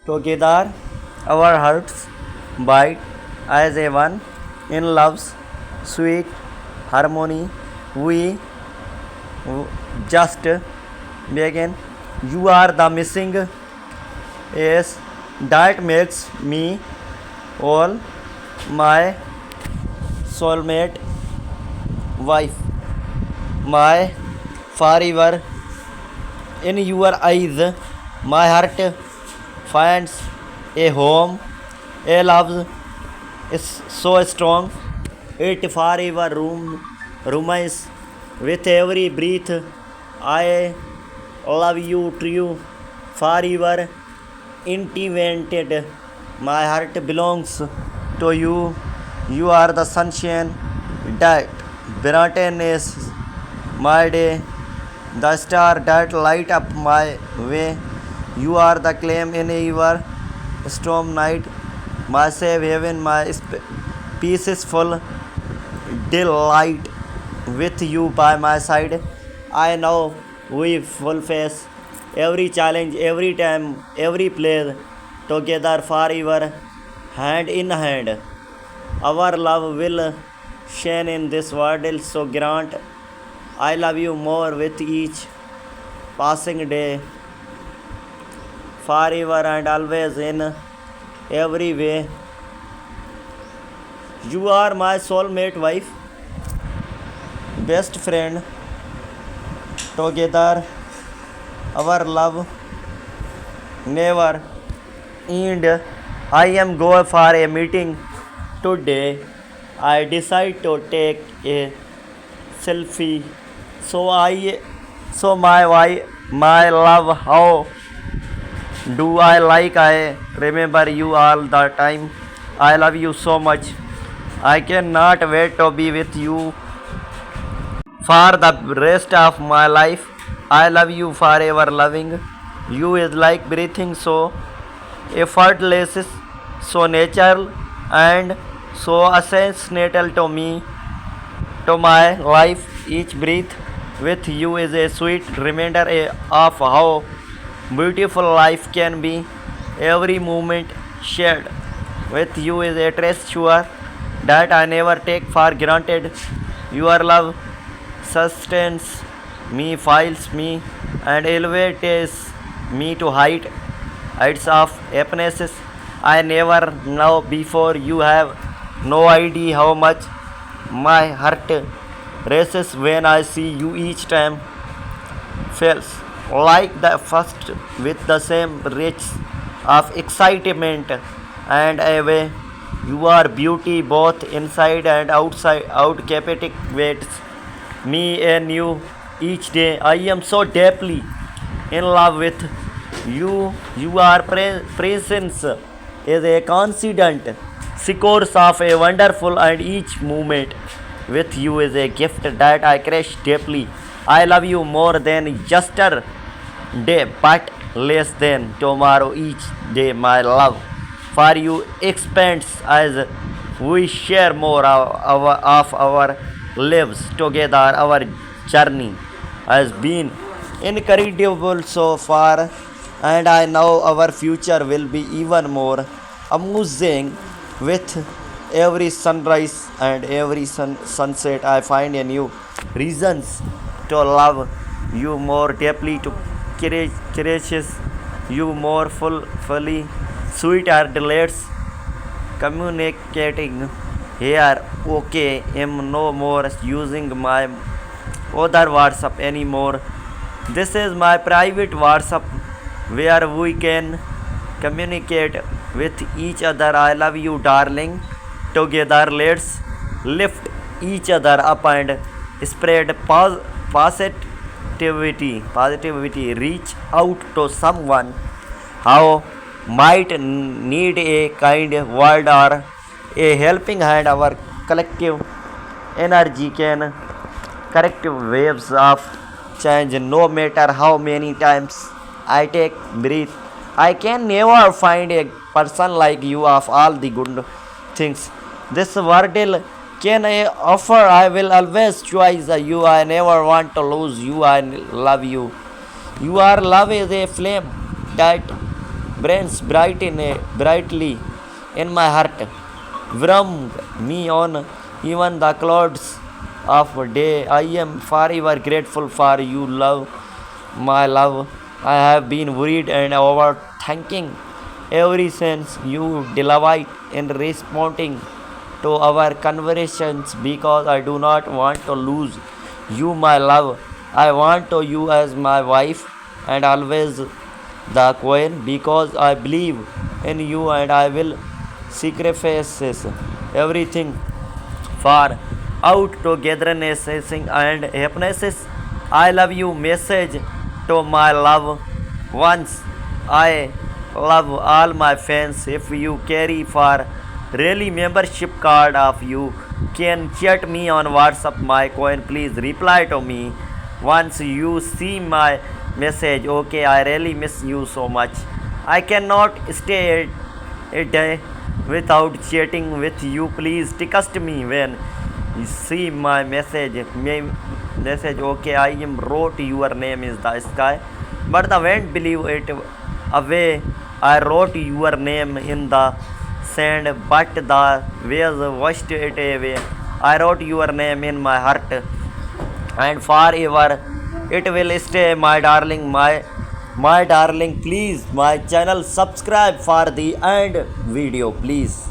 Together, our hearts beat as a one in love's sweet harmony. We just begin. You are the missing ace that makes me all my soulmate wife, my forever in your eyes. My heart finds a home, a love is so strong. It forever remains with every breath. I love you true, forever invented. My heart belongs to you. You are the sunshine that brightens my day, the star that light up my way. You are the claim in your storm night, my safe haven, my peace is full delight with you by my side. I know we will face every challenge, every time, every play together forever, hand in hand. Our love will shine in this world, so grant I love you more with each passing day, forever and always in every way. You are my soulmate wife, best friend. Together, our love never end. I am going for a meeting today. I decide to take a selfie. So my love, how do I like I remember you all the time. I love you so much. I cannot wait to be with you for the rest of my life. I love you forever. Loving you is like breathing so effortless, so natural, and so essential to me, to my life. Each breath with you is a sweet reminder of how beautiful life can be. Every moment shared with you is a treasure that I never take for granted. Your love sustains me, files me, and elevates me to heights of happiness I never know before. You have no idea how much my heart races when I see you each time. Feels like the first with the same rich of excitement and away. You are beauty both inside and outside out captivates me and you each day. I am so deeply in love with you. Your presence is a constant source of a wonderful, and each moment with you is a gift that I cherish deeply. I love you more than yesterday, but less than tomorrow. Each day, my love for you expands as we share more of our lives together. Our journey has been incredible so far, and I know our future will be even more amusing with every sunrise and every sunset. I find a new reasons to love you more deeply, to cherish you more fully. Sweet are delights communicating here. Okay, am no more using my other WhatsApp anymore. This is my private WhatsApp where we can communicate with each other. I love you, darling. Together, let's lift each other up and spread positivity. Reach out to someone how might need a kind word or a helping hand. Our collective energy can correct waves of change. No matter how many times I take breath, I can never find a person like you. Of all the good things this world can offer, I will always choose you. I never want to lose you. I love you. Your love is a flame that brains brightly in my heart, warm me on even the clouds of day. I am forever grateful for you, love, my love. I have been worried and overthinking ever since you delight in responding to our conversations because I do not want to lose you, my love. I want to you as my wife and always the queen because I believe in you and I will sacrifice everything for out togetherness and happiness. I love you message to my love once. I love all my fans. If you carry for really membership card of you can chat me on WhatsApp my coin. Please reply to me once you see my message. Okay, I really miss you so much. I cannot stay a day without chatting with you. Please text me when you see my message. Okay, I am wrote your name is the sky, but the wind believe it away. I wrote your name in the sand, but the waves washed it away. I wrote your name in my heart, and forever it will stay, my darling, my darling. Please, my channel subscribe for the end video, please.